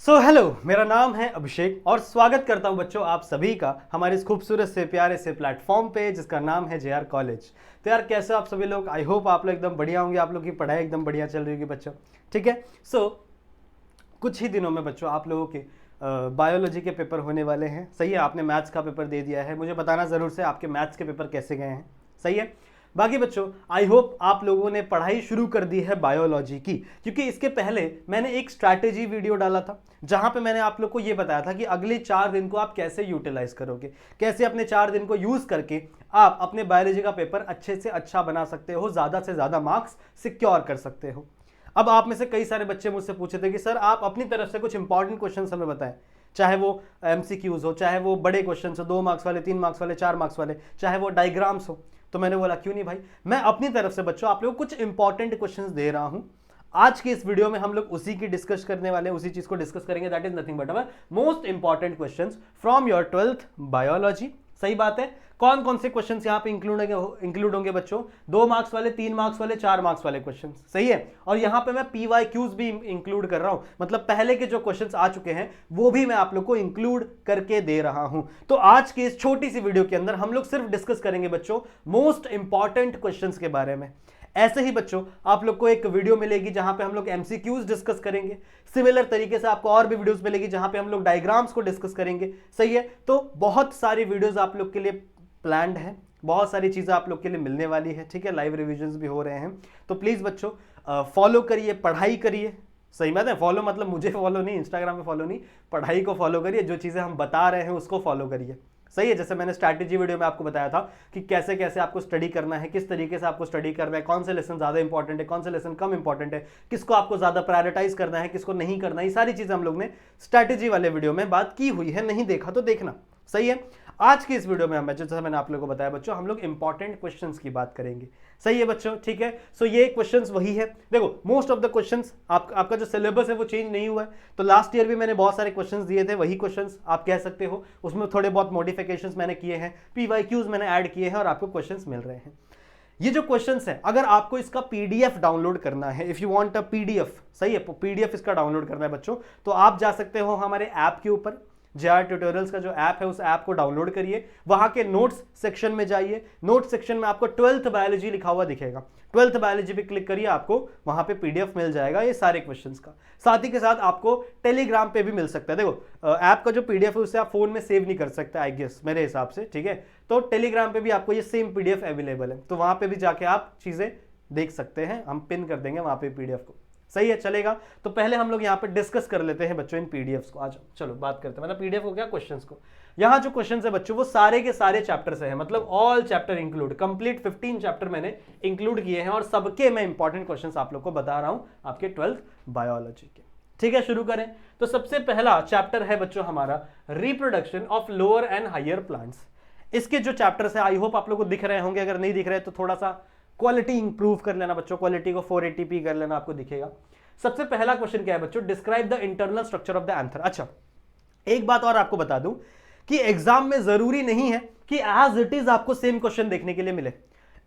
Hello, मेरा नाम है अभिषेक और स्वागत करता हूं बच्चों आप सभी का हमारे इस खूबसूरत से प्यारे से प्लेटफॉर्म पे जिसका नाम है जेआर कॉलेज। तो यार कैसे हो आप सभी लोग? आई होप आप लोग एकदम बढ़िया होंगे, आप लोग की पढ़ाई एकदम बढ़िया चल रही होगी बच्चों। ठीक है। कुछ ही दिनों में बच्चों आप लोगों के बायोलॉजी के पेपर होने वाले हैं। सही है, आपने मैथ्स का पेपर दे दिया है, मुझे बताना ज़रूर से आपके मैथ्स के पेपर कैसे गए हैं। सही है। बाकी बच्चों आई होप आप लोगों ने पढ़ाई शुरू कर दी है बायोलॉजी की, क्योंकि इसके पहले मैंने एक स्ट्रैटेजी वीडियो डाला था जहां पे मैंने आप लोग को ये बताया था कि अगले 4 दिन को आप कैसे यूटिलाइज करोगे, कैसे अपने 4 दिन को यूज करके आप अपने बायोलॉजी का पेपर अच्छे से अच्छा बना सकते हो, ज़्यादा से ज़्यादा मार्क्स सिक्योर कर सकते हो। अब आप में से कई सारे बच्चे मुझसे पूछे थे कि सर आप अपनी तरफ से कुछ इंपॉर्टेंट क्वेश्चन हमें बताएं, चाहे वो एमसीक्यूज हो, चाहे वो बड़े क्वेश्चन हो, 2 मार्क्स वाले, 3 मार्क्स वाले, 4 मार्क्स वाले, चाहे वो डायग्राम्स हो। तो मैंने बोला क्यों नहीं भाई, मैं अपनी तरफ से बच्चों आप लोगों को कुछ इंपॉर्टेंट क्वेश्चंस दे रहा हूं। आज की इस वीडियो में हम लोग उसी की डिस्कस करने वाले हैं, उसी चीज को डिस्कस करेंगे। That is nothing but our most important questions from your 12th biology. सही बात है। कौन कौन से क्वेश्चंस यहां पे इंक्लूड होंगे बच्चों? 2 मार्क्स वाले, 3 मार्क्स वाले, 4 मार्क्स वाले क्वेश्चंस। सही है। और यहां पे मैं पीवाईक्यूज भी इंक्लूड कर रहा हूं, मतलब पहले के जो क्वेश्चंस आ चुके हैं वो भी मैं आप लोग को इंक्लूड करके दे रहा हूं। तो आज की इस छोटी सी वीडियो के अंदर हम लोग सिर्फ डिस्कस करेंगे बच्चों मोस्ट इंपॉर्टेंट क्वेश्चंस के बारे में। ऐसे ही बच्चों आप लोग को एक वीडियो मिलेगी जहां पे हम लोग एमसीक्यूज डिस्कस करेंगे। सिमिलर तरीके से आपको और भी वीडियोस मिलेगी जहां पे हम लोग डायग्राम्स को डिस्कस करेंगे। सही है। तो बहुत सारी वीडियोस आप लोग के लिए प्लान्ड है, बहुत सारी चीजें आप लोग के लिए मिलने वाली है। ठीक है। लाइव रिविजन्स भी हो रहे हैं। तो प्लीज बच्चों फॉलो करिए, पढ़ाई करिए। सही बात है। फॉलो मतलब मुझे फॉलो नहीं, इंस्टाग्राम पे फॉलो नहीं, पढ़ाई को फॉलो करिए, जो चीजें हम बता रहे हैं उसको फॉलो करिए। सही है। जैसे मैंने स्ट्रैटेजी वीडियो में आपको बताया था कि कैसे कैसे आपको स्टडी करना है, किस तरीके से आपको स्टडी करना है, कौन से लेसन ज्यादा इंपॉर्टेंट है, कौन से लेसन कम इंपॉर्टेंट है, किसको आपको ज्यादा प्रायोरिटाइज करना है, किसको नहीं करना है, ये सारी चीजें हम लोग ने स्ट्रैटेजी वाले वीडियो में बात की हुई है। नहीं देखा तो देखना। सही है। आज की इस वीडियो में हम जैसे मैंने आप लोगों को बताया बच्चों, हम लोग इंपॉर्टेंट क्वेश्चंस की बात करेंगे। सही है बच्चों। ठीक है। ये क्वेश्चंस वही है। देखो मोस्ट ऑफ द क्वेश्चंस आपका जो सिलेबस है वो चेंज नहीं हुआ है। तो लास्ट ईयर भी मैंने बहुत सारे क्वेश्चंस दिए थे, वही क्वेश्चंस आप कह सकते हो। उसमें थोड़े बहुत मॉडिफिकेशंस मैंने किए हैं, पीवाईक्यूज मैंने ऐड किए हैं और आपको क्वेश्चंस मिल रहे हैं। ये जो क्वेश्चंस है, अगर आपको इसका पीडीएफ डाउनलोड करना है, if you want a PDF, सही है, पीडीएफ इसका डाउनलोड करना है बच्चों, तो आप जा सकते हो हमारे ऐप के ऊपर। जेआर ट्यूटोरियल्स का जो ऐप है उस ऐप को डाउनलोड करिए, वहां के नोट्स सेक्शन में जाइए। नोट्स सेक्शन में आपको 12th बायोलॉजी लिखा हुआ दिखेगा। 12th बायोलॉजी पे क्लिक करिए, आपको वहां पे पीडीएफ मिल जाएगा ये सारे क्वेश्चंस का। साथ ही के साथ आपको टेलीग्राम पे भी मिल सकता है। देखो ऐप का जो पीडीएफ है उसे आप फोन में सेव नहीं कर सकते आई गेस, मेरे हिसाब से। ठीक है। तो टेलीग्राम पे भी आपको ये सेम पीडीएफ अवेलेबल है, तो वहां पे भी जाके आप चीजें देख सकते हैं। हम पिन कर देंगे वहां पे पीडीएफ को। सही है, चलेगा। तो पहले हम लोग यहाँ पे डिस्कस कर लेते हैं बच्चों इन पीडीएफ्स को। आ जाओ, चलो बात करते हैं, मतलब पीडीएफ को क्या, क्वेश्चंस को। यहाँ जो क्वेश्चंस है बच्चों वो सारे के सारे चैप्टर से है, मतलब all chapter include, complete 15 chapter मैंने इंक्लूड किए हैं और सबके मैं इंपॉर्टेंट क्वेश्चंस आप लोग को बता रहा हूं आपके 12th बायोलॉजी के। ठीक है, शुरू करें। तो सबसे पहला चैप्टर है बच्चों हमारा reproduction of lower and higher plants. इसके जो चैप्टर्स है आई होप आप लोग को दिख रहे होंगे, अगर नहीं दिख रहे तो थोड़ा सा क्वालिटी इंप्रूव कर लेना बच्चों, क्वालिटी को 480p कर लेना, आपको दिखेगा। सबसे पहला क्वेश्चन क्या है बच्चों? Describe the internal structure of the anther. अच्छा, एक बात और आपको बता दूं कि एग्जाम में जरूरी नहीं है कि एज इट इज आपको सेम क्वेश्चन देखने के लिए मिले।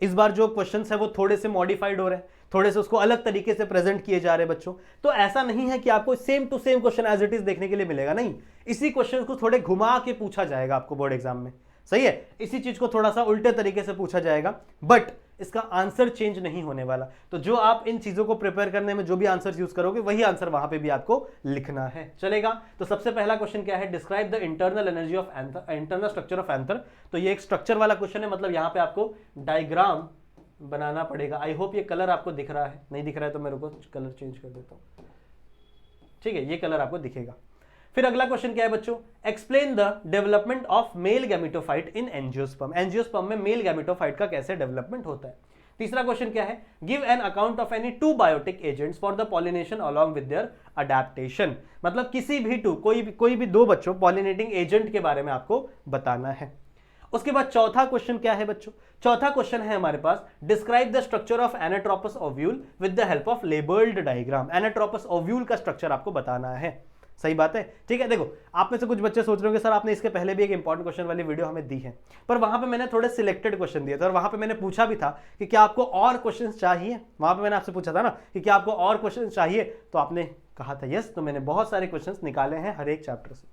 इस बार जो क्वेश्चंस है वो थोड़े से मॉडिफाइड हो रहे हैं, थोड़े से उसको अलग तरीके से प्रेजेंट किए जा रहे हैं बच्चों। तो ऐसा नहीं है कि आपको same to same question as it is देखने के लिए मिलेगा, नहीं। इसी क्वेश्चन को थोड़े घुमा के पूछा जाएगा आपको बोर्ड एग्जाम में। सही है। इसी चीज को थोड़ा सा उल्टे तरीके से पूछा जाएगा, बट इसका आंसर चेंज नहीं होने वाला। तो जो आप इन चीजों को प्रिपेयर करने में जो भी आंसर यूज करोगे वही आंसर वहां पे भी आपको लिखना है। चलेगा। तो सबसे पहला क्वेश्चन क्या है? Describe the internal energy of anther, internal structure of anther. तो ये एक स्ट्रक्चर वाला क्वेश्चन है, मतलब यहां पे आपको डायग्राम बनाना पड़ेगा। आई होप ये कलर आपको दिख रहा है, नहीं दिख रहा है तो मेरे को कलर चेंज कर देता हूं। ठीक है, ये कलर आपको दिखेगा। फिर अगला क्वेश्चन क्या है बच्चों? Explain the development of male gametophyte in angiosperm. Angiosperm में मेल गैमेटोफाइट का कैसे डेवलपमेंट होता है। तीसरा क्वेश्चन क्या है? Give an account of any 2 biotic agents for the pollination along with their adaptation. मतलब किसी भी कोई भी 2 बच्चों पॉलिनेटिंग एजेंट के बारे में आपको बताना है। उसके बाद चौथा क्वेश्चन क्या है बच्चों? चौथा क्वेश्चन है हमारे पास, describe the structure of anatropous ovule with the help of labelled diagram. Anatropous ovule का स्ट्रक्चर आपको बताना है। सही बात है, ठीक है। देखो आप में से कुछ बच्चे सोच रहे होंगे सर आपने इसके पहले भी एक इंपॉर्टेंट क्वेश्चन वाली वीडियो हमें दी है, पर वहां पे मैंने थोड़े सिलेक्टेड क्वेश्चन दिए थे और वहां पे मैंने पूछा भी था कि क्या आपको और क्वेश्चन चाहिए। वहां पे मैंने आपसे पूछा था ना कि क्या आपको और क्वेश्चन चाहिए, तो आपने कहा था यस, तो मैंने बहुत सारे क्वेश्चन निकाले हैं हर एक चैप्टर से।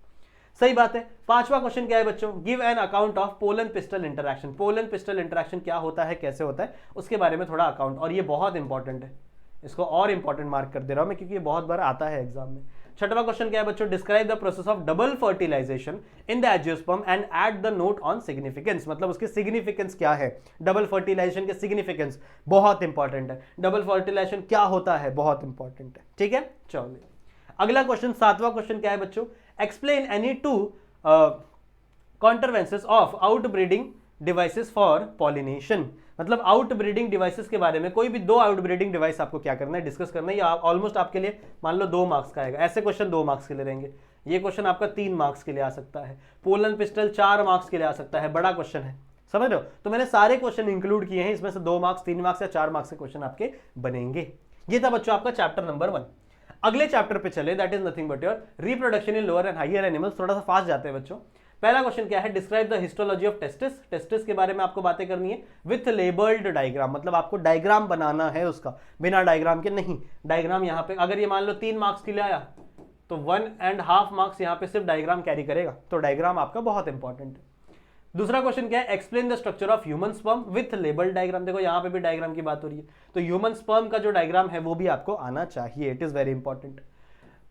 सही बात है। पांचवा क्वेश्चन क्या है बच्चों, give an account of pollen pistol interaction. Pollen pistol interaction क्या होता है, कैसे होता है, उसके बारे में थोड़ा अकाउंट, और ये बहुत इंपॉर्टेंट है, इसको और इंपॉर्टेंट मार्क कर दे रहा हूं मैं क्योंकि ये बहुत बार आता है एग्जाम में। छठवां क्वेश्चन क्या है बच्चों, describe the process of double fertilization in the angiosperm and add the note on significance. मतलब उसके सिग्निफिकेंस क्या है, डबल फर्टिलाइजेशन के सिग्निफिकेंस बहुत इंपॉर्टेंट है, डबल फर्टिलाइजेशन क्या होता है बहुत इंपॉर्टेंट है, ठीक है। चलिए अगला क्वेश्चन, सातवां क्वेश्चन क्या है बच्चों, explain any two contrivances of outbreeding devices for pollination. मतलब आउटब्रीडिंग डिवाइसेस के बारे में कोई भी दो आउटब्रीडिंग डिवाइस आपको क्या करना है, डिस्कस करना है। ये ऑलमोस्ट आपके लिए मान लो 2 मार्क्स का आएगा, ऐसे क्वेश्चन 2 मार्क्स के लिए रहेंगे, ये क्वेश्चन आपका 3 मार्क्स के लिए आ सकता है, पोलन पिस्टल 4 मार्क्स के लिए आ सकता है, बड़ा क्वेश्चन है, समझ रहे हो। तो मैंने सारे क्वेश्चन इंक्लूड किए हैं, इसमें से 2 मार्क्स 3 मार्क्स या 4 मार्क्स के क्वेश्चन आपके बनेंगे। ये था बच्चों आपका चैप्टर नंबर 1। अगले चैप्टर पे चले, that is nothing but your reproduction in lower and higher animals. थोड़ा सा फास्ट जाते हैं बच्चों। पहला क्वेश्चन क्या है, describe the histology of testis. Testis के बारे में आपको बातें करनी है विथ लेबल्ड डायग्राम, मतलब आपको डायग्राम बनाना है उसका, बिना डायग्राम के नहीं। डायग्राम यहाँ पे अगर ये मान लो 3 मार्क्स के लिए आया तो 1.5 मार्क्स यहाँ पे सिर्फ डायग्राम कैरी करेगा, तो डायग्राम आपका बहुत इंपॉर्टेंट है। दूसरा क्वेश्चन क्या है, explain the structure of human sperm with labelled diagram. देखो यहाँ पे भी डायग्राम की बात हो रही है, तो ह्यूमन स्पर्म का जो डायग्राम है वो भी आपको आना चाहिए, इट इज वेरी इंपॉर्टेंट।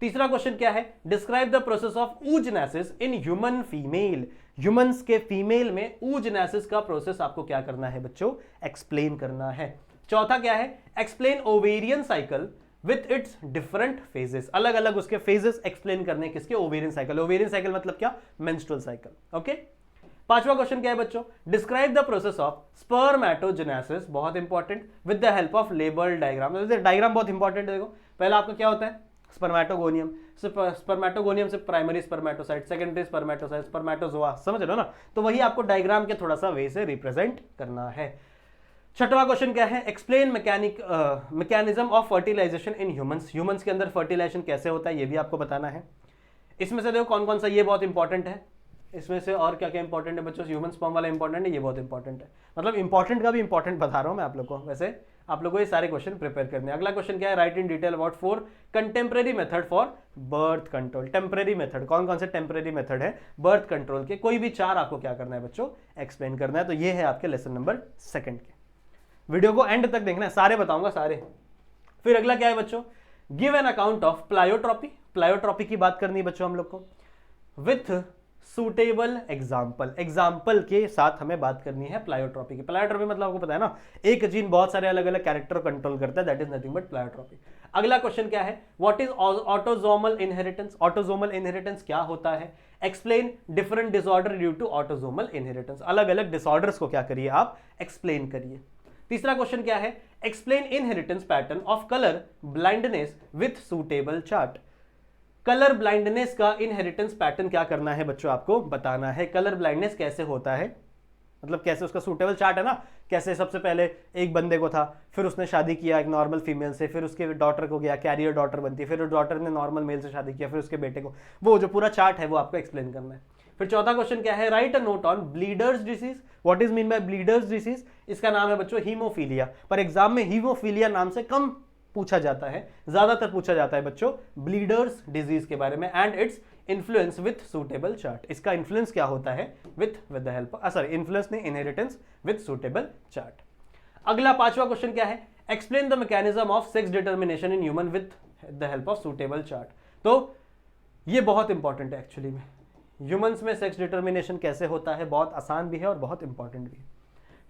तीसरा क्वेश्चन क्या है, describe the process of oogenesis in human female. Humans के फीमेल में oogenesis का प्रोसेस आपको क्या करना है बच्चों, एक्सप्लेन करना है। चौथा क्या है, explain ovarian cycle with its different phases. अलग अलग उसके फेजेस एक्सप्लेन करने किसके, ओवेरियन साइकिल। ओवेरियन साइकिल मतलब क्या, मेंस्ट्रुअल साइकिल, ओके। पांचवा क्वेश्चन क्या है बच्चों, describe the process of spermatogenesis, बहुत important, with the help of labelled diagram. Diagram बहुत इंपॉर्टेंट है। देखो पहला आपका क्या होता है, स्पर्मेटोगोनियम। स्पर्मेटोगोनियम से primary spermatocyte, secondary spermatocyte, spermatozoa, समझ रहे हो ना। तो वही आपको डायग्राम के थोड़ा सा वे से रिप्रेजेंट करना है। छठवां क्वेश्चन क्या है, explain mechanism of fertilization in humans. Humans के अंदर फर्टिलाइजेशन कैसे होता है ये भी आपको बताना है। इसमें से देखो कौन कौन सा ये बहुत इंपॉर्टेंट है, इसमें से और क्या क्या इंपॉर्टेंट है बच्चों, ह्यूमन स्पर्म वाला इंपॉर्टेंट है, ये बहुत इंपॉर्टेंट है। मतलब इंपॉर्टेंट का भी इंपॉर्टेंट बता रहा हूं मैं आप लोग को, वैसे आप लोगों को ये सारे क्वेश्चन प्रिपेयर करने हैं। अगला क्वेश्चन क्या है, right in detail about 4 contemporary method for birth control. Temporary method, कौन कौन से टेम्परेरी मेथड है बर्थ कंट्रोल के, कोई भी 4 आपको क्या करना है बच्चों, एक्सप्लेन करना है। तो ये है आपके लेसन नंबर 2 के। वीडियो को एंड तक देखना है, सारे बताऊंगा सारे। फिर अगला क्या है बच्चों, गिव एन अकाउंट ऑफ प्लायोट्रॉपी। प्लायोट्रॉपी की बात करनी है बच्चों हम लोग को, विथ सूटेबल एग्जाम्पल। एग्जाम्पल के साथ हमें बात करनी है प्लायोट्रॉपी की। प्लायोट्रॉपी मतलब आपको पता है ना, एक जीन बहुत सारे अलग अलग कैरेक्टर कंट्रोल करता है, that is nothing but pleiotropy. अगला क्वेश्चन क्या है, what is autosomal inheritance. Autosomal inheritance क्या होता है, explain different disorder due to autosomal inheritance. अलग अलग डिसऑर्डर्स को क्या करिए आप, एक्सप्लेन करिए। तीसरा क्वेश्चन क्या है, explain inheritance pattern of colour blindness with suitable chart. Colour blindness का इनहेरिटेंस पैटर्न क्या करना है बच्चों, आपको बताना है। कलर ब्लाइंडनेस कैसे होता है, मतलब कैसे उसका सूटेबल चार्ट है ना, कैसे सबसे पहले एक बंदे को था, फिर उसने शादी किया एक नॉर्मल फीमेल से, फिर उसके डॉटर को गया, कैरियर डॉटर बनती है, फिर उस डॉटर ने नॉर्मल मेल से शादी किया, फिर उसके बेटे को, वो जो पूरा चार्ट है वो आपको एक्सप्लेन करना है। फिर चौथा क्वेश्चन क्या है, write a note on bleeders disease. What is mean by bleeders disease, इसका नाम है बच्चों हीमोफीलिया। पर एग्जाम में हीमोफीलिया नाम से कम पूछा जाता है, ज्यादातर पूछा जाता है बच्चों ब्लीडर्स डिजीज के बारे में, and its influence with suitable chart. इसका इन्फ्लुएंस क्या होता है, with the help, sorry influence नहीं, इनहेरिटेंस विद सूटेबल चार्ट। अगला पांचवा क्वेश्चन क्या है, explain the mechanism of sex determination in human with the help of suitable chart. तो ये बहुत इंपॉर्टेंट है एक्चुअली में, ह्यूमंस में सेक्स डिटर्मिनेशन कैसे होता है, बहुत आसान भी है और बहुत इंपॉर्टेंट भी है।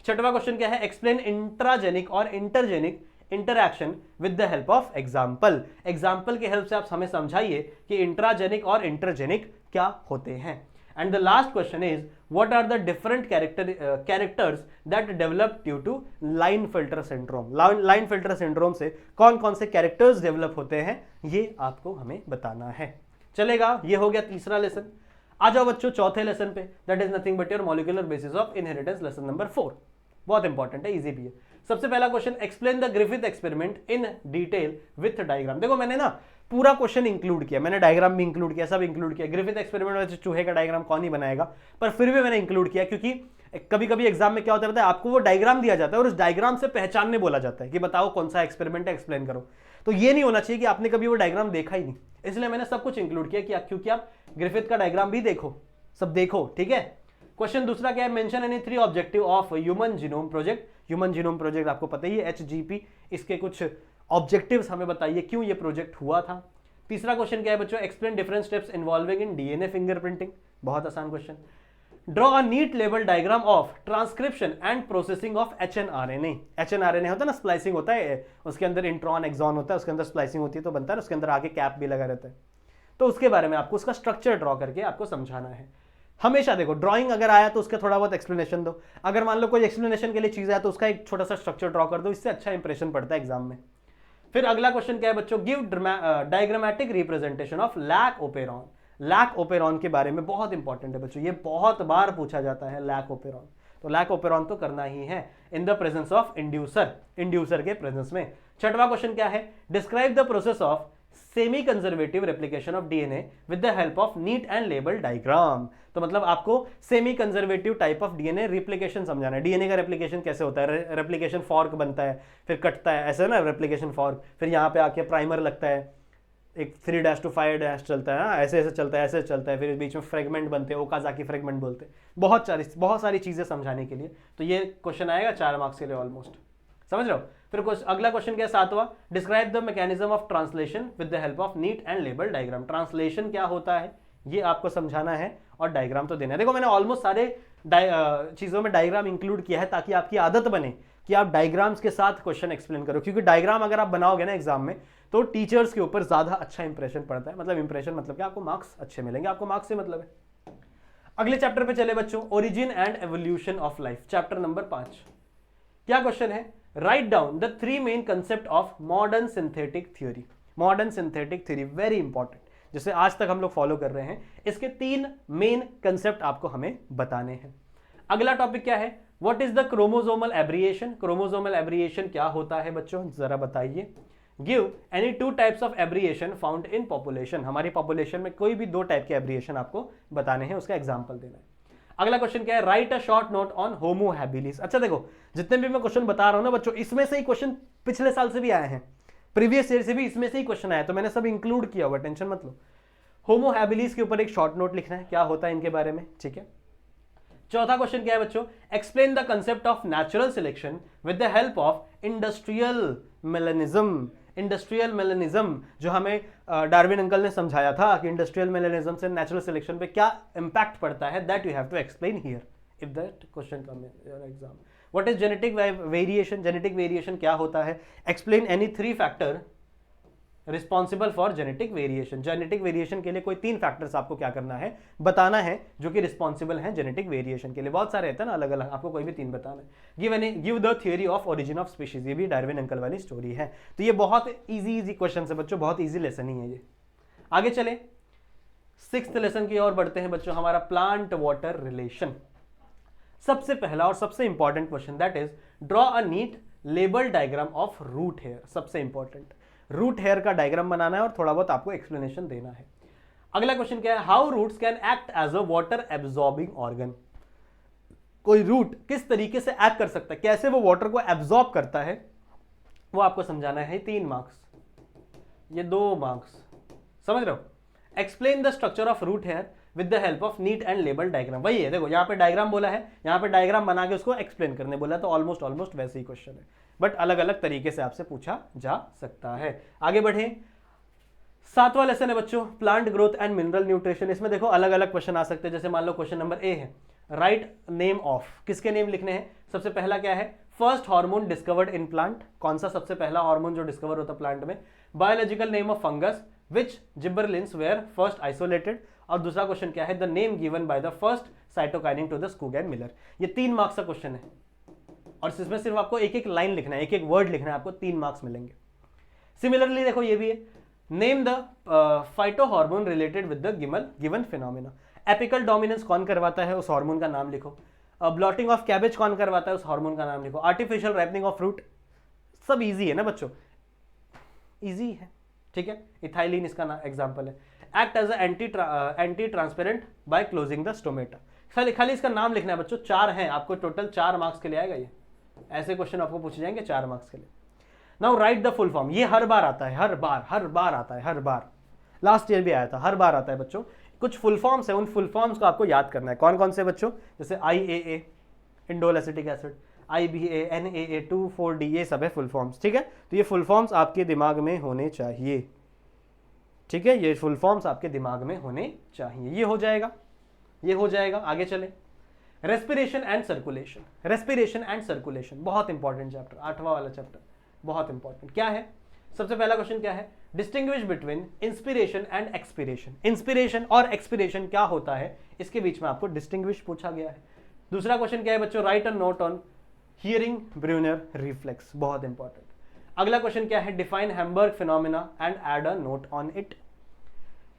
छठवां क्वेश्चन क्या है, एक्सप्लेन इंट्राजेनिक और intergenic interaction with the help of example. Example के हेल्प से आप हमें समझाइए कि इंट्राजेनिक और इंटरजेनिक क्या होते हैं। And the last question is, what are the different characters that develop due to Klinefelter syndrome. Klinefelter syndrome से कौन कौन से कैरेक्टर्स डेवलप होते हैं, ये आपको हमें बताना है। चलेगा, ये हो गया तीसरा लेसन। आ जाओ बच्चों चौथे लेसन पे, that is nothing but your molecular basis of inheritance, lesson number 4। बहुत इंपॉर्टेंट है, इजी भी है। सबसे पहला question, explain the Griffith experiment in detail with diagram. देखो मैंने ना पूरा क्वेश्चन इंक्लूड किया, मैंने डायग्राम भी इंक्लूड किया, सब इंक्लूड किया। ग्रिफिथ एक्सपेरिमेंट में चूहे का डायग्राम कौन ही बनाएगा, पर फिर भी मैंने इंक्लूड किया, क्योंकि कभी कभी एग्जाम में क्या होता है पता है, आपको वो डायग्राम दिया जाता है और उस डायग्राम से पहचानने बोला जाता है कि बताओ कौन सा एक्सपेरिमेंट है, एक्सप्लेन करो। तो ये नहीं होना चाहिए कि आपने कभी वो डायग्राम देखा ही नहीं, इसलिए मैंने सब कुछ इंक्लूड किया क्योंकि आप ग्रिफिथ का डायग्राम भी देखो, सब देखो, ठीक है। क्वेश्चन दूसरा क्या है, mention any 3 objective of human genome project. Human genome project आपको पता ही है, HGP, इसके कुछ ऑब्जेक्टिव्स हमें बताइए क्यों ये प्रोजेक्ट हुआ था। तीसरा क्वेश्चन क्या है बच्चों, explain different steps involving in DNA fingerprinting, बहुत आसान question. Draw a neat label diagram of transcription and processing of HNRNA। HNRNA होता है ना, स्प्लाइसिंग होता है, उसके अंदर इंट्रॉन एक्सॉन होता है, उसके अंदर स्प्लाइसिंग होती है तो बनता है, उसके अंदर आगे कैप भी लगा रहता है। तो उसके बारे में आपको उसका स्ट्रक्चर ड्रॉ करके आपको समझाना है। हमेशा देखो ड्राइंग अगर आया तो उसका थोड़ा बहुत एक्सप्लेनेशन दो, अगर मान लो कोई एक्सप्लेनेशन के लिए चीज आया तो उसका एक छोटा सा स्ट्रक्चर ड्रॉ कर दो, इससे अच्छा इंप्रेशन पड़ता है एग्जाम में। फिर अगला क्वेश्चन क्या है बच्चों, give diagrammatic representation of lac operon. Lac operon के बारे में बहुत इंपॉर्टेंट है बच्चों, ये बहुत बार पूछा जाता है लैक ओपेरॉन, तो लैक ओपेरॉन तो करना ही है in the presence of inducer, inducer के प्रेजेंस में। छठवां क्वेश्चन क्या है, describe the process of semi conservative replication of DNA with the help of neat and label diagram. तो मतलब आपको semi conservative type of DNA replication समझाना है। DNA का रेप्लिकेशन कैसे होता है, रेप्लिकेशन फॉर्क बनता है, फिर कटता है, ऐसे ना रेप्लिकेशन फॉर्क, फिर यहाँ पे आके प्राइमर लगता है, एक 3' to 5' चलता है, ऐसे ऐसे चलता है, ऐसे चलता है, फिर बीच में फ्रेगमेंट बनते हैं, ओकाजाकी फ्रेगमेंट बोलते हैं, बहुत सारी चीजें समझाने के लिए। तो ये क्वेश्चन आएगा 4 मार्क्स के लिए ऑलमोस्ट, समझ रहे हो। फिर अगला क्वेश्चन क्या है, 7वां, describe the mechanism of translation with the help of neat and label diagram. Translation क्या होता है ये आपको समझाना है और डायग्राम तो देना है। देखो मैंने ऑलमोस्ट सारे चीजों में डायग्राम इंक्लूड किया है ताकि आपकी आदत बने कि आप डायग्राम्स के साथ क्वेश्चन एक्सप्लेन करो, क्योंकि डायग्राम अगर आप बनाओगे ना एग्जाम में तो टीचर्स के ऊपर ज्यादा अच्छा इंप्रेशन पड़ता है। मतलब इंप्रेशन मतलब कि आपको मार्क्स अच्छे मिलेंगे, आपको मार्क्स से मतलब है। अगले चैप्टर पे चले बच्चों, origin and evolution of life, chapter number 5। क्या क्वेश्चन है, write down the 3 main concept of modern synthetic theory. Modern synthetic theory very important, जिसे आज तक हम लोग फॉलो कर रहे हैं, इसके 3 मेन कंसेप्ट आपको हमें बताने हैं। अगला टॉपिक क्या है, what is the chromosomal aberration. Chromosomal aberration क्या होता है बच्चों, जरा बताइए। Give any 2 types of aberration found in population. हमारी पॉपुलेशन में कोई भी 2 टाइप के एब्रिएशन आपको बताने हैं, उसका एग्जाम्पल देना है। अगला क्वेश्चन क्या है, write a short note on Homo habilis. अच्छा देखो जितने भी मैं क्वेश्चन बता रहा हूं ना बच्चों, इसमें से ही क्वेश्चन पिछले साल से भी आए हैं, प्रीवियस ईयर से भी इसमें से ही क्वेश्चन आया, तो मैंने सब इंक्लूड किया हुआ, टेंशन मत लो। होमो हैबिलिस के ऊपर एक शॉर्ट नोट लिखना है, क्या होता है इनके बारे में, ठीक है। चौथा क्वेश्चन क्या है बच्चों, explain the concept of natural selection with the help of industrial melanism. Industrial melanism जो हमें डार्विन अंकल ने समझाया था कि इंडस्ट्रियल मेलेनिज्म से नेचुरल सिलेक्शन पे क्या इंपैक्ट पड़ता है, that you have to explain here if that question come in your exam. What is genetic variation, genetic variation क्या होता है, explain any 3 factor responsible for genetic variation. Genetic variation के लिए कोई 3 फैक्टर्स आपको क्या करना है, बताना है, जो कि रिस्पॉन्सिबल हैं जेनेटिक वेरिएशन के लिए। बहुत सारे रहते हैं ना अलग अलग, आपको कोई भी 3 बताना है। Give the theory of origin of species, ये भी डार्विन अंकल वाली स्टोरी है। तो ये बहुत इजी क्वेश्चन है बच्चों, बहुत ईजी लेसन ही है ये। आगे चले 6th लेसन की ओर बढ़ते हैं बच्चों, हमारा प्लांट वाटर रिलेशन। सबसे पहला और सबसे important question, that is draw a neat label diagram of root hair. सबसे इंपॉर्टेंट रूट हेयर का डायग्राम बनाना है और थोड़ा बहुत आपको एक्सप्लेनेशन देना है। अगला क्वेश्चन क्या है, how roots can act as a water absorbing organ. कोई रूट किस तरीके से एक्ट कर सकता है, कैसे वो वाटर को एब्जॉर्ब करता है, वो आपको समझाना है। 3 मार्क्स, ये 2 मार्क्स, समझ रहे हो। Explain the structure of root hair with the help of neat and label diagram. वही है, देखो यहाँ पे डायग्राम बोला है, यहाँ पे डायग्राम बना के उसको एक्सप्लेन करने बोला, तो ऑलमोस्ट वैसे ही क्वेश्चन है, बट अलग अलग तरीके से आपसे पूछा जा सकता है। आगे बढ़े, 7वां लेसन है बच्चों, plant growth and mineral nutrition. इसमें देखो अलग अलग क्वेश्चन आ सकते हैं, जैसे मान लो क्वेश्चन नंबर ए है, राइट नेम ऑफ, किसके नेम लिखने हैं। सबसे पहला क्या है, first hormone discovered in plant, कौन सा सबसे पहला हार्मोन जो डिस्कवर होता प्लांट में। Biological name of fungus which gibberellins were first isolated. और दूसरा क्वेश्चन क्या है, the name given by the first cytokinin to the Skoog and Miller. ये 3 मार्क्स का क्वेश्चन है और इसमें सिर्फ आपको एक लाइन लिखना है, एक वर्ड लिखना है, आपको 3 मार्क्स मिलेंगे। सिमिलरली देखो ये भी है, name the phyto hormone related with the given phenomena. Apical dominance कौन करवाता है, उस हार्मोन का नाम लिखो। ब्लॉटिंग ऑफ कैबेज कौन करवाता है, उस हार्मोन का नाम लिखो। आर्टिफिशियल राइपनिंग ऑफ फ्रूट, सब इजी है ना बच्चों, इजी है। ठीक है, इथाइलिन इसका एग्जाम्पल है। Act as anti transparent by closing the stomata. खाली इसका नाम लिखना है बच्चों, 4 हैं, आपको टोटल 4 मार्क्स के लिए आएगा ये, ऐसे क्वेश्चन आपको पूछे जाएंगे 4 मार्क्स के लिए। Now right the full form, ये हर बार आता है, हर बार आता है, हर बार, लास्ट ईयर भी आया था, हर बार आता है बच्चों। कुछ फुल फॉर्म्स है, उन फुल फॉर्म्स को आपको याद करना है। कौन कौन से बच्चों? जैसे IAA indole acetic acid, IBA NAA 2,4-D, ये सब है फुल फॉर्म्स, ठीक है। तो ये फुल फॉर्म्स आपके दिमाग में होने चाहिए, ठीक है, ये फुल फॉर्म्स आपके दिमाग में होने चाहिए। ये हो जाएगा, ये हो जाएगा। आगे चले, respiration and circulation. Respiration and circulation बहुत इंपॉर्टेंट चैप्टर, 8वां वाला चैप्टर, बहुत इंपॉर्टेंट। क्या है? सबसे पहला क्वेश्चन क्या है? Distinguish between inspiration and expiration. Inspiration और एक्सपिरेशन क्या होता है, इसके बीच में आपको डिस्टिंग्विश पूछा गया है। दूसरा क्वेश्चन क्या है बच्चों? Write a note on Hering Breuer reflex, बहुत इंपॉर्टेंट। अगला क्वेश्चन क्या है? Define Hamburger phenomena and add a note on it.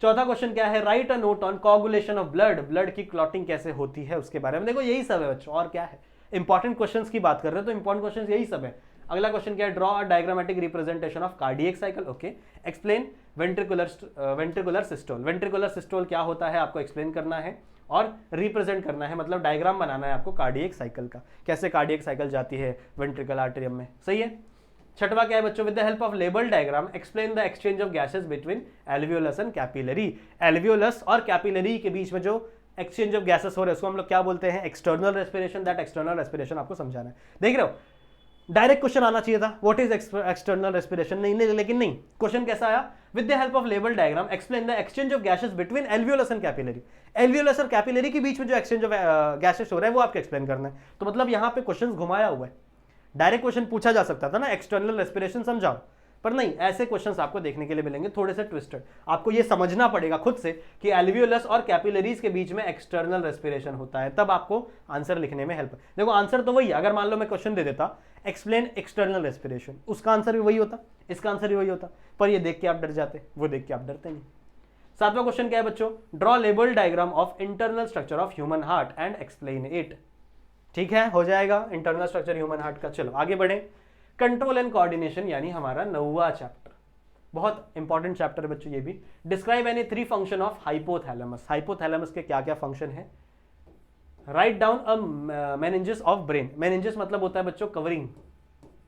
चौथा क्वेश्चन क्या है? Write a note on coagulation of blood, blood की क्लॉटिंग कैसे होती है उसके बारे में। देखो यही सब है बच्चों, और क्या है। इंपॉर्टेंट क्वेश्चंस की बात कर रहे हैं तो इंपॉर्टेंट क्वेश्चंस यही सब है। अगला क्वेश्चन क्या है? Draw a diagrammatic representation of cardiac cycle. Okay, explain ventricular systole. Ventricular systole क्या होता है आपको एक्सप्लेन करना है और रिप्रेजेंट करना है, मतलब डायग्राम बनाना है आपको कार्डियक साइकिल का, कैसे कार्डियक साइकिल जाती है वेंट्रिकल आर्टरियम में। सही है। छठवा क्या है बच्चों? With the help of label diagram explain the exchange of gases between alveolus and capillary. Alveolus और कैपिलरी के बीच में जो एक्सचेंज ऑफ गैसेस हो रहे हैं उसको हम लोग क्या बोलते हैं? External respiration. That external respiration आपको समझाना है। देख रहे हो, डायरेक्ट क्वेश्चन आना चाहिए था, व्हाट इज एक्सटर्नल रेस्पिरेशन, नहीं, लेकिन नहीं, क्वेश्चन कैसा आया? With the help of label diagram explain the exchange of gases between alveolus and capillary. Alveolus और कैपिलरी के बीच में जो एक्सचेंज ऑफ गैसेस हो रहा है वो आपको एक्सप्लेन करना है। तो मतलब यहाँ पे क्वेश्चन घुमाया हुआ है। डायरेक्ट क्वेश्चन पूछा जा सकता था ना, एक्सटर्नल रेस्पिरेशन समझाओ, पर नहीं, ऐसे क्वेश्चंस आपको देखने के लिए मिलेंगे थोड़े से ट्विस्टेड। आपको ये समझना पड़ेगा खुद से कि एल्वियोलस और कैपिलरीज के बीच में एक्सटर्नल रेस्पिरेशन होता है, तब आपको आंसर लिखने में हेल्प। देखो आंसर तो वही है, अगर मान लो मैं क्वेश्चन दे देता एक्सप्लेन एक्सटर्नल रेस्पिरेशन, उसका आंसर भी वही होता, इसका आंसर भी वही होता, पर ये देख के आप डर जाते, वो देख के आप डरते नहीं। सातवां क्वेश्चन क्या है बच्चों? Draw label diagram of internal structure of human heart and explain it. ठीक है, हो जाएगा इंटरनल स्ट्रक्चर ह्यूमन हार्ट का। चलो आगे बढ़े। कंट्रोल एंड कोऑर्डिनेशन यानी हमारा 9वां चैप्टर, बहुत इंपॉर्टेंट चैप्टर है बच्चों ये भी। Describe any 3 function of hypothalamus. Hypothalamus के क्या क्या फंक्शन है? Write down a meninges of brain. Meninges मतलब होता है बच्चों कवरिंग,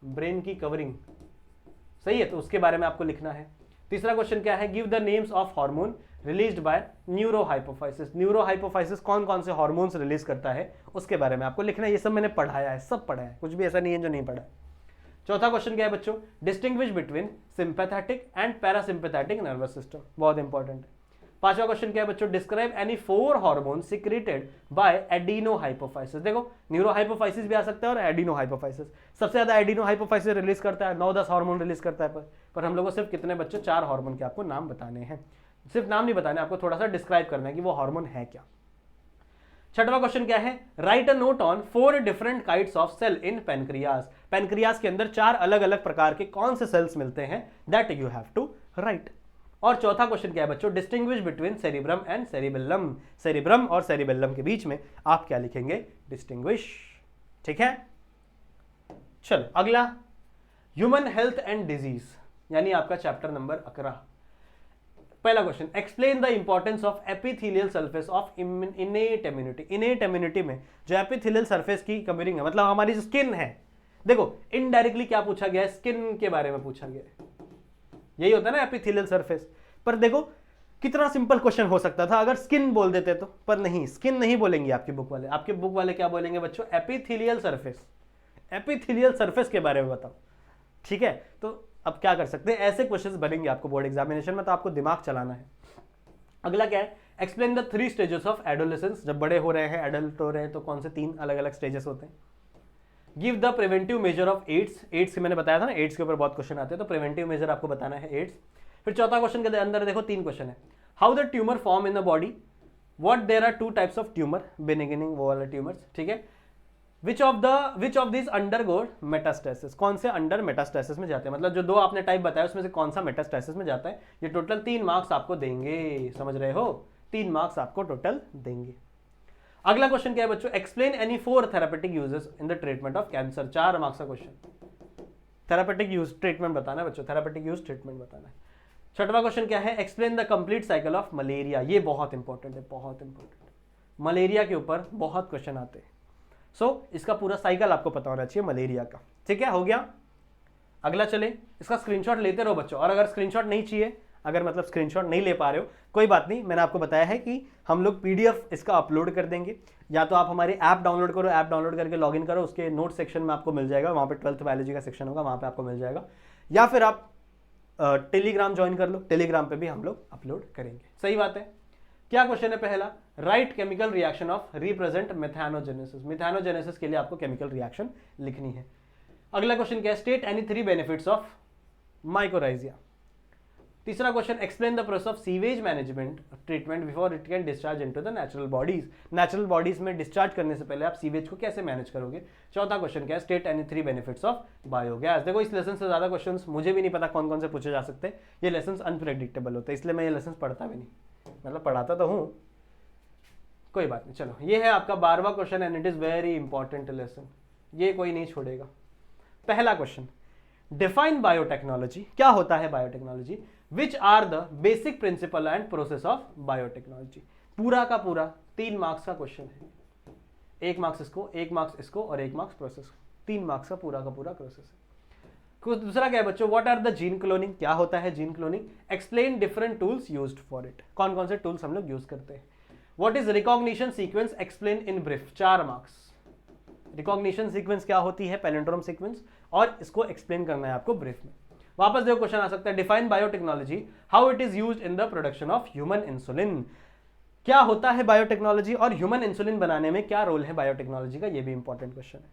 ब्रेन की कवरिंग, सही है, तो उसके बारे में आपको लिखना है। तीसरा क्वेश्चन क्या है? Give the names of hormone released by neurohypophysis. Neurohypophysis कौन कौन से हार्मोन्स रिलीज करता है उसके बारे में आपको लिखना है। ये सब मैंने पढ़ाया है, सब पढ़ा है, कुछ भी ऐसा नहीं है जो नहीं पढ़ा है। चौथा क्वेश्चन क्या है बच्चों? Distinguish between sympathetic and parasympathetic nervous system, बहुत इंपॉर्टेंट है। पांचवा क्वेश्चन क्या है बच्चों? Describe any 4 hormone secreted by adenohypophysis. देखो न्यूरोहाइपोफाइसिस भी आ सकता है और एडिनोहाइपोफाइसिस। सबसे ज्यादा एडिनोहाइपोफाइसिस रिलीज करता है, 9-10 हार्मोन रिलीज करता है, पर हम लोगों को सिर्फ कितने बच्चों? 4 हार्मोन के आपको नाम बताने हैं। सिर्फ नाम नहीं बताने, आपको थोड़ा सा डिस्क्राइब करना है कि वो हार्मोन है क्या। छठवां क्वेश्चन क्या है? Write a note on 4 different kinds of cell in pancreas. Pancreas के अंदर 4 अलग अलग प्रकार के कौन से सेल्स मिलते हैं, that you have to write. और चौथा क्वेश्चन क्या है बच्चों? Distinguish between cerebrum and cerebellum. Cerebrum और सेरिबेल्लम के बीच में आप क्या लिखेंगे? डिस्टिंग्विश। ठीक है, चलो अगला, ह्यूमन हेल्थ एंड डिजीज यानी आपका चैप्टर नंबर 11। पहला question, explain the importance of epithelial surface of innate immunity. Innate immunity में जो एपिथेलियल सरफेस की कवरिंग है, मतलब हमारी जो स्किन है, देखो इनडायरेक्टली क्या पूछा गया है? स्किन के बारे में पूछा गया है, यही होता है ना एपिथेलियल सरफेस। पर देखो कितना सिंपल क्वेश्चन हो सकता था अगर स्किन बोल देते तो, पर नहीं, स्किन नहीं बोलेंगे आपकी बुक वाले। आपके बुक वाले क्या बोलेंगे बच्चों? Epithelial surface. एपिथेलियल सरफेस के बारे में बताओ। ठीक है, तो अब क्या कर सकते हैं, ऐसे क्वेश्चंस बनेंगे आपको बोर्ड एग्जामिनेशन में, तो आपको दिमाग चलाना है। अगला क्या है? Explain the 3 stages of adolescence. जब बड़े हो रहे हैं, एडल्ट हो रहे हैं, तो कौन से 3 अलग अलग स्टेजेस होते हैं। Give the preventive measure of AIDS. AIDS मैंने बताया था ना, एड्स के ऊपर बहुत क्वेश्चन आते हैं, तो प्रिवेंटिव मेजर आपको बताना है एड्स। फिर चौथा क्वेश्चन के अंदर देखो 3 क्वेश्चन है। How the tumour form in the body, what there are 2 types of tumour, beginning वो वाला ट्यूमर्स। ठीक है, which of this undergo metastasis, कौन से अंडर मेटास्टेसिस में जाते हैं, मतलब जो 2 आपने टाइप बताया उसमें से कौन सा मेटास्टेसिस में जाता है। ये टोटल 3 मार्क्स आपको देंगे, समझ रहे हो? 3 मार्क्स आपको टोटल देंगे। अगला क्वेश्चन क्या है बच्चों? Explain any 4 therapeutic uses in the treatment of cancer. 4 marks का क्वेश्चन, थेरापेटिक यूज ट्रीटमेंट बताना है बच्चों, थेरापेटिक यूज ट्रीटमेंट बताना है। छठवां क्वेश्चन क्या है, explain the complete cycle of malaria. ये बहुत इंपॉर्टेंट है, बहुत इंपॉर्टेंट। मलेरिया के ऊपर बहुत क्वेश्चन आते हैं। सो इसका पूरा साइकिल आपको पता होना चाहिए मलेरिया का। ठीक है, हो गया। अगला चले, इसका स्क्रीनशॉट लेते रहो बच्चों, और अगर स्क्रीनशॉट नहीं चाहिए, अगर मतलब स्क्रीनशॉट नहीं ले पा रहे हो, कोई बात नहीं, मैंने आपको बताया है कि हम लोग पीडीएफ इसका अपलोड कर देंगे। या तो आप हमारी ऐप डाउनलोड करो, ऐप डाउनलोड करके लॉगिन करो, उसके नोट सेक्शन में आपको मिल जाएगा, वहाँ पे 12th बायोलॉजी का सेक्शन होगा, वहाँ पे आपको मिल जाएगा। या फिर आप टेलीग्राम ज्वाइन कर लो, टेलीग्राम पे भी हम लोग अपलोड करेंगे। सही बात है। क्या क्वेश्चन है पहला, write chemical reaction of represent methanogenesis. Methanogenesis के लिए आपको केमिकल रिएक्शन लिखनी है। अगला क्वेश्चन क्या है, स्टेट एनी 3 बेनिफिट्स ऑफ माइकोराइजिया। तीसरा question, explain the process of sewage management treatment before it can discharge into the natural bodies. Natural bodies में डिस्चार्ज करने से पहले आप सीवेज को कैसे मैनेज करोगे। चौथा क्वेश्चन क्या है, state any 3 benefits of biogas. देखो, इस लेसन से ज्यादा क्वेश्चंस मुझे भी नहीं पता कौन कौन से पूछे जा सकते हैं। ये लेसन अनप्रेडिक्टेबल होते हैं, इसलिए मैं ये लेसन पढ़ता भी नहीं, मतलब पढ़ाता तो हूँ, कोई बात नहीं। चलो, ये है आपका 12वां question and it is very important lesson, ये कोई नहीं छोड़ेगा। पहला क्वेश्चन, डिफाइन बायोटेक्नोलॉजी। क्या होता है biotechnology, which are the basic principle and process of biotechnology. पूरा का पूरा 3 मार्क्स का क्वेश्चन है, 1 मार्क्स इसको, 1 मार्क्स इसको और 1 मार्क्स प्रोसेस को। 3 मार्क्स का पूरा प्रोसेस है। कुछ दूसरा क्या है बच्चों, what are the gene cloning. क्या होता है gene cloning, explain different tools used for it. कौन कौन से टूल्स हम लोग यूज करते हैं। What is recognition sequence, explain in brief. 4 marks. Recognition sequence क्या होती है, पैलिंड्रोम सीक्वेंस, और इसको एक्सप्लेन करना है आपको ब्रीफ में। वापस देखो, क्वेश्चन आ सकता है, define biotechnology, how it is used in the production of human insulin. क्या होता है बायोटेक्नोलॉजी और ह्यूमन इंसुलिन बनाने में क्या रोल है बायोटेक्नोलॉजी का, ये भी इंपॉर्टेंट क्वेश्चन है।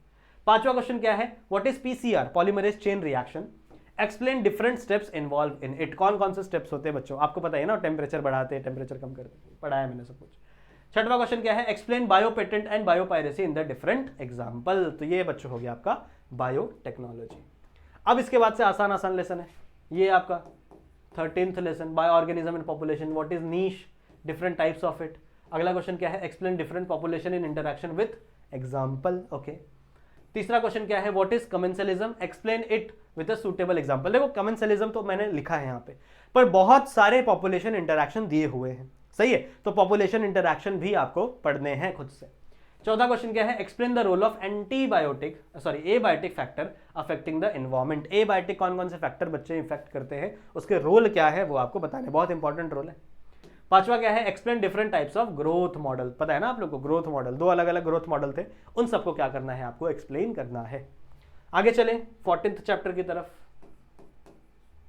5वां क्वेश्चन क्या है, what is PCR, polymerase chain reaction, explain different steps involve in it. कौन कौन से स्टेप्स होते हैं बच्चों, आपको पता है ना, टेम्परेचर बढ़ाते हैं, टेम्परेचर कम करते हैं, पढ़ाया मैंने सब कुछ। 6वां क्वेश्चन क्या है, explain biopatent and biopiracy in the different example. तो ये बच्चों हो गया आपका बायोटेक्नोलॉजी। अब इसके बाद से आसान आसान लेसन है, ये आपका 13th lesson, bio organism in population, what is niche, different types of it. अगला क्वेश्चन क्या है, explain different population in interaction with example. Okay. तीसरा क्वेश्चन क्या है, what is commensalism, explain it with a suitable example. देखो, commensalism तो मैंने लिखा है यहाँ पे, पर बहुत सारे पॉपुलेशन इंटरैक्शन दिए हुए हैं, सही है, तो पॉपुलेशन इंटरैक्शन भी आपको पढ़ने हैं खुद से। 14 क्वेश्चन क्या है, explain the role of abiotic factor affecting the environment. Abiotic कौन कौन से फैक्टर बच्चे इफेक्ट करते हैं, उसके रोल क्या है वो आपको बताने, बहुत इंपॉर्टेंट रोल है। 5वां क्या है, explain different types of growth model. पता है ना आप लोग को, ग्रोथ मॉडल, 2 अलग अलग ग्रोथ मॉडल थे, उन सबको क्या करना है आपको एक्सप्लेन करना है। आगे चले 14th चैप्टर की तरफ।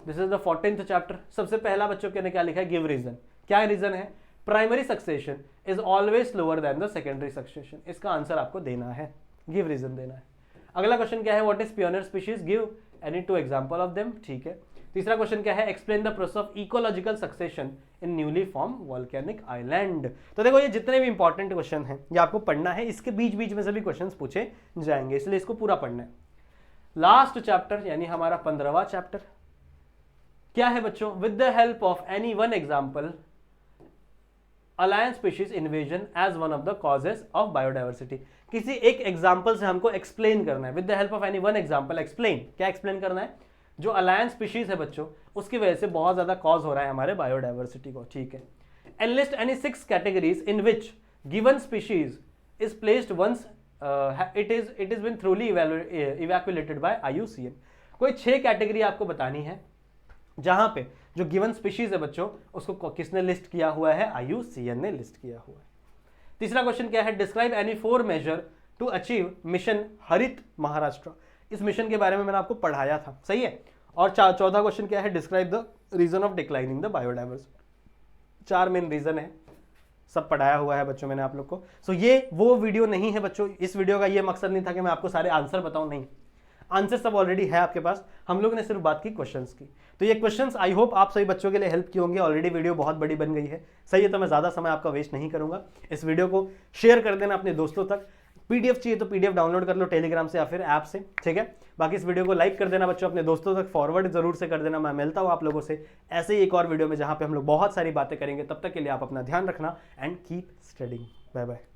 This is the 14th chapter. सबसे पहला बच्चों के ने क्या लिखा है, गिव रीजन। क्या रीजन है, primary succession is always slower then the secondary succession. इसका आंसर आपको देना है, गिव रीजन देना है। अगला क्वेश्चन क्या है, what is pioneer species, give any 2 example of them. ठीक है। तीसरा क्वेश्चन क्या है, explain the process of ecological succession in newly form volcanic island. तो देखो, ये जितने भी इंपॉर्टेंट क्वेश्चन हैं ये आपको पढ़ना है, इसके बीच बीच में से भी क्वेश्चन पूछे जाएंगे, इसलिए इसको पूरा पढ़ना है। लास्ट चैप्टर यानी हमारा 15वां चैप्टर क्या है बच्चों, with the help of any one example alien species invasion as one of the causes of biodiversity. किसी एक एग्जाम्पल से हमको एक्सप्लेन करना है, with the help of any one example explain. क्या एक्सप्लेन करना है, जो अलायन स्पीशीज है बच्चों, उसकी वजह से बहुत ज्यादा कॉज हो रहा है हमारे बायोडाइवर्सिटी को। ठीक है। Enlist any 6 categories in which given species is placed once it is been thoroughly evaluated by IUCN। कोई 6 कैटेगरी आपको बतानी है जहां पे जो गिवन स्पीशीज है बच्चों, उसको किसने लिस्ट किया हुआ है, IUCN ने लिस्ट किया हुआ है। तीसरा क्वेश्चन क्या है, describe any 4 measure to achieve mission Harit Maharashtra. इस मिशन के बारे में मैंने आपको पढ़ाया था, सही है। और 14 क्वेश्चन क्या है, describe the reason of declining the biodiversity. 4 main reason है, सब पढ़ाया हुआ है बच्चों मैंने आप लोग को। सो ये वो वीडियो नहीं है बच्चों, इस वीडियो का ये मकसद नहीं था कि मैं आपको सारे आंसर बताऊं, नहीं, आंसर सब ऑलरेडी है आपके पास, हम लोग ने सिर्फ बात की क्वेश्चंस की। तो ये क्वेश्चंस आई होप आप सभी बच्चों के लिए हेल्प किए होंगे। ऑलरेडी वीडियो बहुत बड़ी बन गई है, सही है, तो मैं ज़्यादा समय आपका वेस्ट नहीं करूंगा। इस वीडियो को शेयर कर देना अपने दोस्तों तक। PDF चाहिए तो PDF डाउनलोड कर लो टेलीग्राम से या फिर ऐप से, ठीक है। बाकी इस वीडियो को लाइक कर देना बच्चों, अपने दोस्तों तक फॉरवर्ड जरूर से कर देना। मैं मिलता हूँ आप लोगों से ऐसे ही एक और वीडियो में जहाँ पे हम लोग बहुत सारी बातें करेंगे। तब तक के लिए आप अपना ध्यान रखना and keep studying. Bye bye.